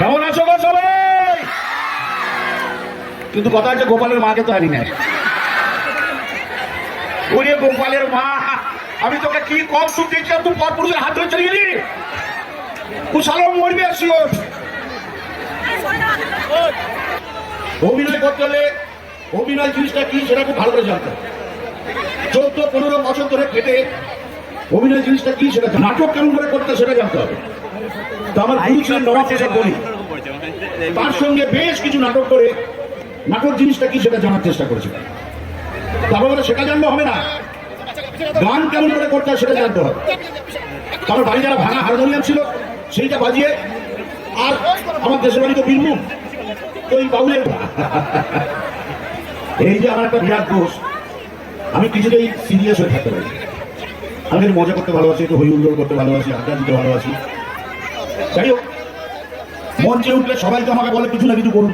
কেমন আছো গো সবাই? কিন্তু কথা হচ্ছে গোপালের মাকে তো হারি নাই। ওরে গোপালের মা, আমি তোকে কি কম সুখ দিয়েছিলাম, তুই পরপুরুষের হাত ধরে চলে গেলি। কুশালো মরবি আসিও। অভিনয় করতে হলে অভিনয় জিনিসটা কি সেটা খুব ভালো করে জানতে হবে। 14-15 বছর ধরে খেটে অভিনয় জিনিসটা কি সেটা, নাটক কেমন করে করতে সেটা জানতে হবে। তো আমার গুরু ছিলেন নবাব প্রসাদ বলি, তার সঙ্গে বেশ কিছু নাটক করে নাটক জিনিসটা কি সেটা জানার চেষ্টা করেছিলেন। তারপরে সেটা জানলে হবে না, গান কেমন করে করতে হয় সেটা জানতে হবে। আমার বাড়ি যারা ভাঙা হারমোনিয়াম ছিল সেইটা বাজিয়ে, আর আমার দেশের বাড়ি তো বীরভূম, তো এই বাউলের এই যে আমার একটা বিরাট দোষ, আমি কিছুতেই সিরিয়াস হয়ে থাকতে পারি। আমি মজা করতে ভালোবাসি, একটু হই হুল্লোড় করতে ভালোবাসি, আড্ডা দিতে ভালোবাসি। যাই হোক, মঞ্চে উঠলে সবাই তো আমাকে বলে কিছু না কিছু করুন,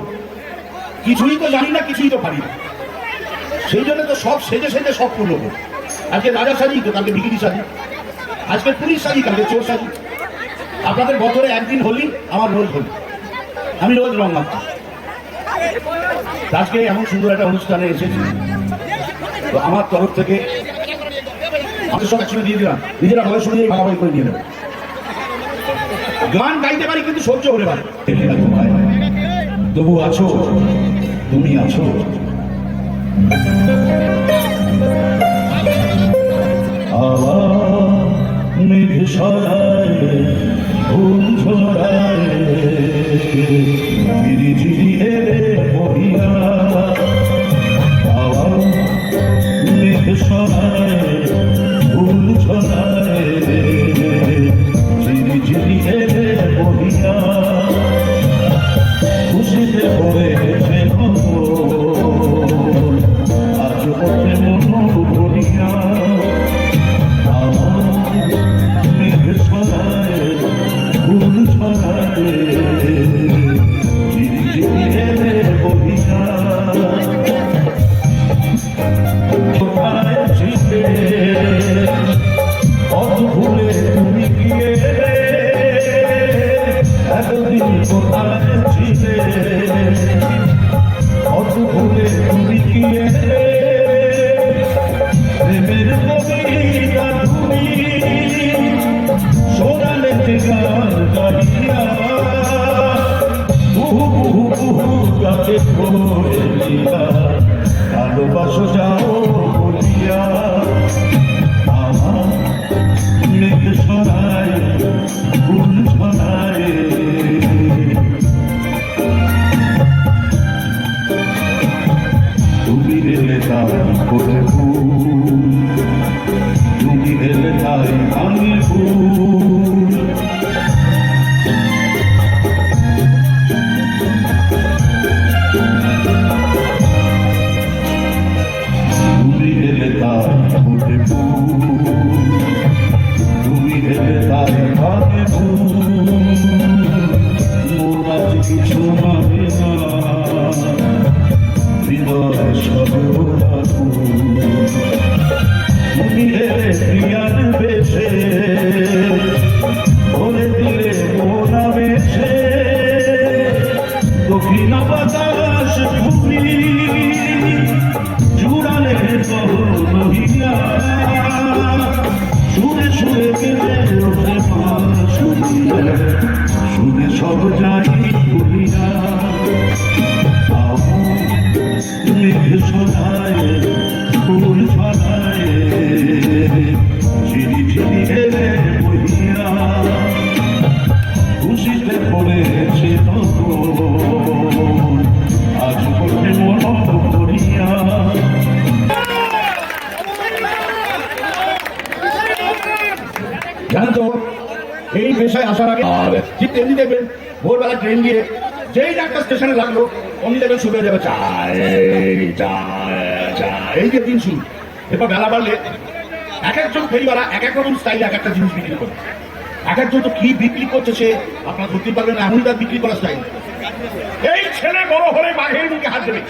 কিছুই তো জানি না, কিছুই তো পারি না। সেই জন্য তো সব সেজে সেজে সব পূর্ণ করি। আজকে রাজা সাজি, তো কালকে বিকিনি সাজি, আজকে পুলিশ সাজি, কালকে চোর সাজি। আপনাদের বছরে একদিন হলি, আমার রোজ হলি, আমি রোজ রং মাখছি। আজকে এমন সুন্দর একটা অনুষ্ঠানে এসেছি, তো আমার তরফ থেকে আমাদের সব একসঙ্গে দিয়ে দিলাম, নিজেরা বয়স অনুযায়ী ভাগাভাগি করে নিয়ে নেবে। গান গাইতে পারি কিন্তু সহ্য হতে পারে। তবু আছো, তুমি আছো। মেঘ সরায় ফুল ঝরায় ঝিরি ঝিরি এলে মহিলা, মেঘ সরায় ফুল ঝরায় ঝিরি ঝিরি এলে মহিলা, খুশিতে ভরেছে আজ ওঠে মন ভরিয়া। মেঘ ছড়ায় ফুল ছড়ায় ঝিরি ঝিরি এলে বহিয়া, কোথায় ছিলে পথ ভুলে তুমি গিয়ে, এতদিন কোথায় ছিলে পথ ভুলে তুমি গিয়ে, প্রেমের কবিতা তুমি শোনালে গান গাইয়া, বহু বহু বহু গাছে ভরে দিয়া, ভালোবাসো যাও বলিয়া। আমার মেঘ ছড়ায় ফুল ছড়ায়, তুমি এলে তাই কোথায় ফুল, তুমি এলে তাই ভাঙে ফুল, তুমি এলে তাই ওঠে ফুল, তুমি এলে তাই ভাঙে ফুল, মন আজ কিছু মানে না, হৃদয় সর্বদা তুমি এলে প্রিয়ার বেশে, বলে দিলে মোনা বেশে, দক্ষিণ বাতাস তুমি জুড়ালে মহিলা, শুনে শুনে গেলে ওঠে মা শুনিয়ে, শুনে সব যাই ভুলিয়া। মেঘ ছড়ায় ফুল ছড়ায় ঝিরি ঝিরি এলে বহিয়া, খুশিতে পড়েছে তখন আজ ওঠে মন ভরিয়া। জানেন তো, এই পেশায় আসার আগে ঠিক তেমনি দেখবেন, ভোরবেলা ট্রেন দিয়ে যেই একটা স্টেশনে লাগলো অমনি দেখবেন শুরু হয়ে যাবে চায় চায়, এই যে দিন শুরু। এরপর বেলা বাড়লে এক একজন ফেরিওয়ালা এক এক রকম স্টাইলে এক একটা জিনিস বিক্রি করে। এক একজন তো কি বিক্রি করছে সে আপনারা ধরতে পারবেন না, এমনই তার বিক্রি করা স্টাইল। এই ছেলে বড় হলে বাঘের মুখে হাত দেবে,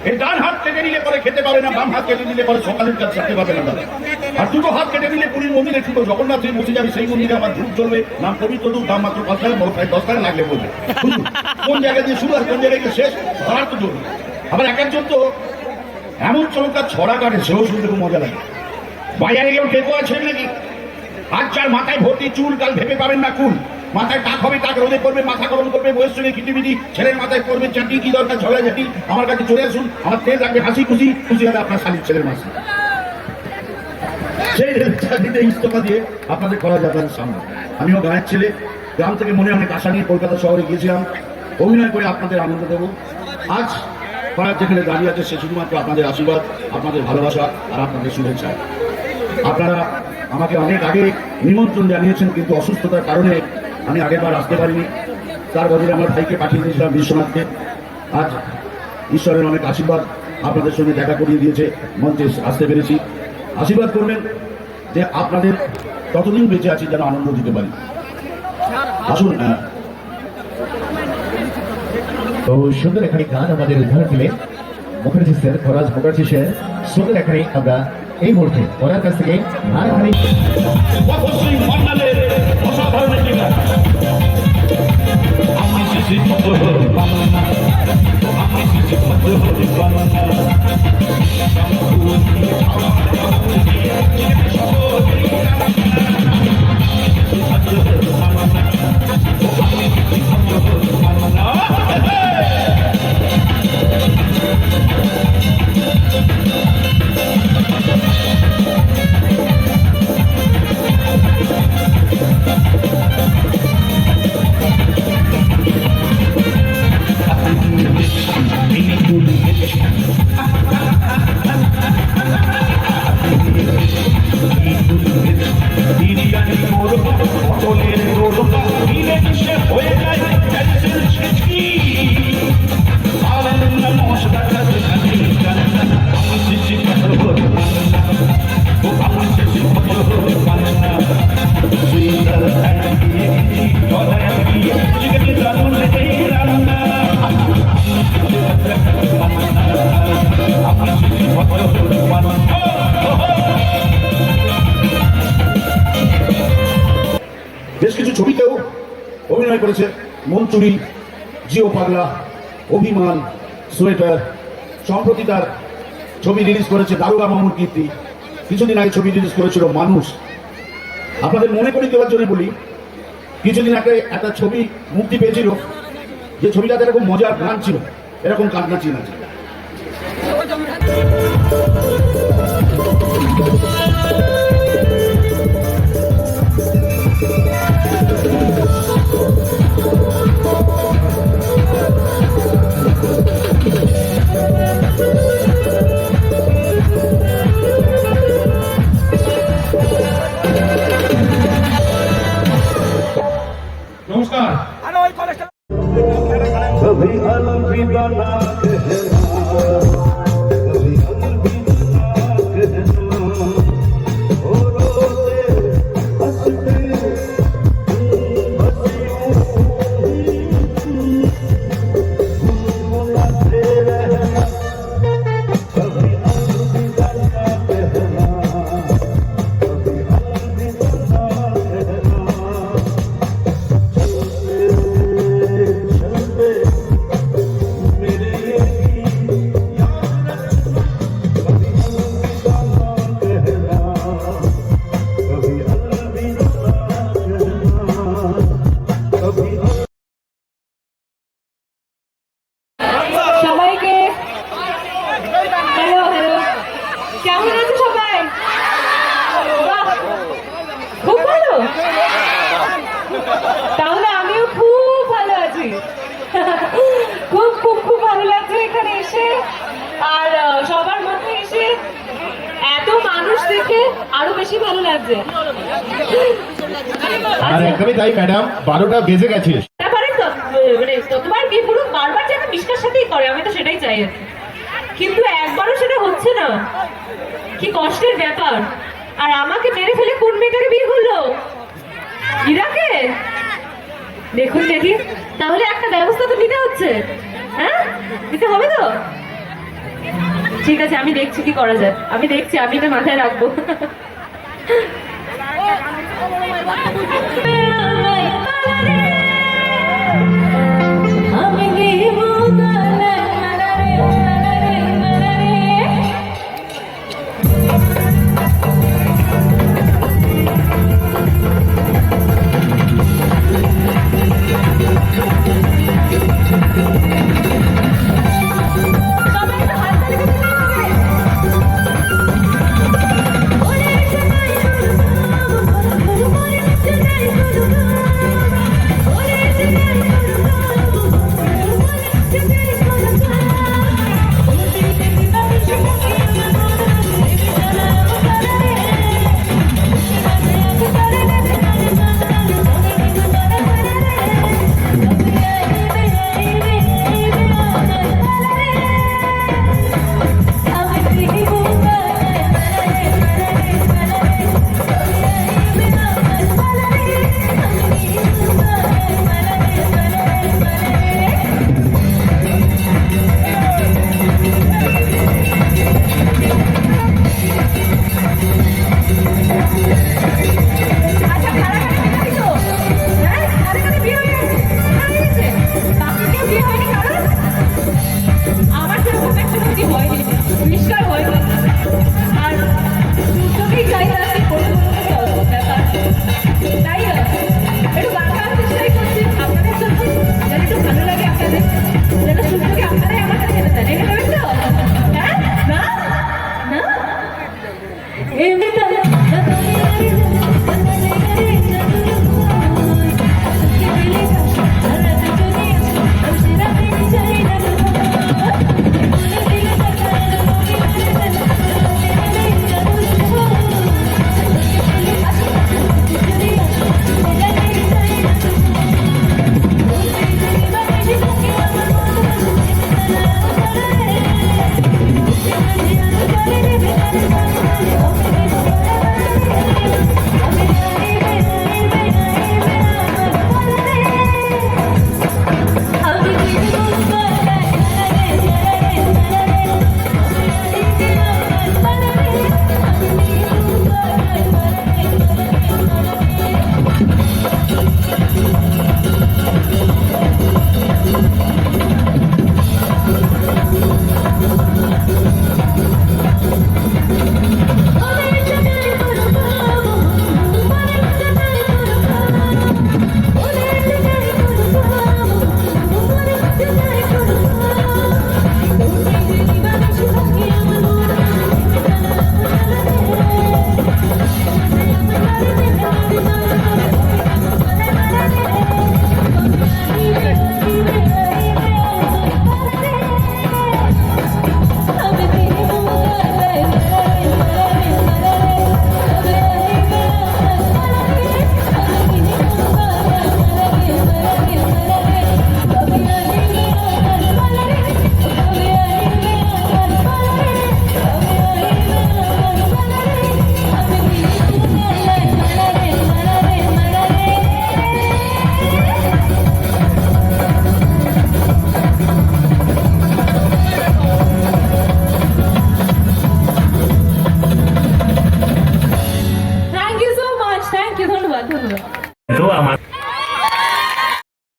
এই ডান হাত কেটে নিলে পরে খেতে পারে না, বাম হাত কেটে নিলে পরে সকালের কাজ থাকতে পারবে না। আর দুটো হাত কেটে দিলে পুরীর মন্দিরে শুধু জগন্নাথ যে মুছে যাবে সেই মন্দিরে আমার ধূপ চলবে, নাম পবিত্র ধূপ, দাম মাত্র 5 টাকা, বড় প্রায় 10 টাকা লাগলে বলবে। কোন জায়গা দিয়ে শুরু আর কোন জায়গায় গিয়ে শেষ আর তো জরুরি। আবার এক একজন তো এমন চমৎকার ছড়া কাটে, সেও শুনতে খুব মজা লাগে। বাজারে কেউ টেকো আছে নাকি? আজ যার মাথায় ভর্তি চুল, কাল ভেবে পাবেন না কুল, মাথায় টাক হবে, টাক রোদে পড়বে, মাথা গরম করবে, বয়স চলে কিটিমিটি, ছেলের মাথায় পড়বে চাটি, কি দরকার ঝগড়া ঝাঁটি, আমার কাছে চলে আসুন, আমার তেল রাখবে হাসি খুশি, খুশি হবে আপনার শালির ছেলের মাসে। সেই চাকরিতে ইস্তফা দিয়ে আপনাদের করা যাবে সামনে। আমিও গায়ের ছেলে, গ্রাম থেকে মনে অনেক আশা নিয়ে কলকাতা শহরে গিয়েছিলাম অভিনয় করে আপনাদের আনন্দ দেব। আজ পাড়ার যেখানে দাঁড়িয়ে আছে সে শুধুমাত্র আপনাদের আশীর্বাদ, আপনাদের ভালোবাসা আর আপনাদের শুভেচ্ছা। আপনারা আমাকে অনেক আগে নিমন্ত্রণ জানিয়েছেন, কিন্তু অসুস্থতার কারণে আমি আগেরবার আসতে পারিনি। তার বদলে আমার ভাইকে পাঠিয়ে দিয়েছিলাম বিশ্বনাথকে। আজ ঈশ্বরের অনেক আশীর্বাদ আপনাদের সঙ্গে দেখা করিয়ে দিয়েছে, মঞ্চে আসতে পেরেছি। আশীর্বাদ করবেন যে আপনাদের ততদিন বেঁচে আছি যেন আনন্দ দিতে পারি। আসুন। তো সুন্দর এখানে গান আমাদের উদ্ধার দিলেন মুখার্জি স্যার, ফরাজ মুখার্জি স্যার। সুন্দর এখানে আমরা এই মুহূর্তে ওনার কাছ থেকে আর এখানে বেশ কিছু ছবিতেও অভিনয় করেছে। মনচুরি, জিও পাগলা, অভিমান, সোয়েটার। সম্প্রতি তার ছবি রিলিজ করেছে দারোগা মামুর কীর্তি। কিছুদিন আগে ছবি রিলিজ করেছিল মানুষ। আপনাদের মনে করে দেওয়ার জন্য বলি, কিছুদিন আগে একটা ছবি মুক্তি পেয়েছিল, যে ছবিটাতে এরকম মজার গান ছিল, এরকম কান্না চিন আছে। নমস্কার। कभी अलविदा ना कहना, कभी अलविदा ना कहना, ओ रोते हंसते बस यूं गुनगुनाते रहना, कभी अलविदा ना कहना, कभी अलविदा ना कहना, चलते मेरे याद रखना, कभी अलविदा ना कहना, कभी अलविदा ना कहना, कभी সবাইকে হ্যালো হ্যালো, কেমন আছো সবাই? বাহ, খুব ভালো। তাহলে আমিও খুব ভালো আছি। খুব খুব খুব ভালো লাগছে এখানে এসে, আর সবার মধ্যে এসে এত মানুষ দেখে আরো বেশি ভালো লাগছে। আর একদমই তাই ম্যাডাম, 12টা বেজে গেছে। ব্যাপারে তো মানে ততবার বিয়ে পুরুষ বারবার যেন নিষ্কার সাথেই করে, আমি তো সেটাই চাই আর কি। কিন্তু একবারও সেটা হচ্ছে না, কি কষ্টের ব্যাপার। আর আমাকে মেরে ফেলে কোন মেয়েটাকে বিয়ে করলো? ইরাকে? দেখুন দেখি, তাহলে একটা ব্যবস্থা তো নিতে হচ্ছে। হ্যাঁ, নিতে হবে তো। ঠিক আছে, আমি দেখছি কি করা যায়, আমি দেখছি, আমি এটা মাথায় রাখবো। আমি দিব গালে মালারে মালারে মালারে সবাই তো হাততালি দিতে হবে ওরে চলাই গুরু ওরে চলাই গুরু ওরে চলাই গুরু ওরে চলাই গুরু ওরে তেরি বাবু শিখে আচ্ছা কারাকারি তো হ্যাঁ কারাকারি বিয়ে হয়ে গেছে বাকি কেউ বিয়ে হয়নি কারণ আমার সেরকম একটা কিছু হয়নি পরিষ্কার হয়নি আর দুটোকেই চাই তাকে করতে ব্যাপার তাই না একটু গান গাওয়ার চেষ্টাই করছি আপনাদের জন্য যেন একটু ভালো লাগে আপনাদের যেন সূর্যকে আপনারাই আমার কাছে এনে দেন এনে দেবেন তো হ্যাঁ না না এমনি তো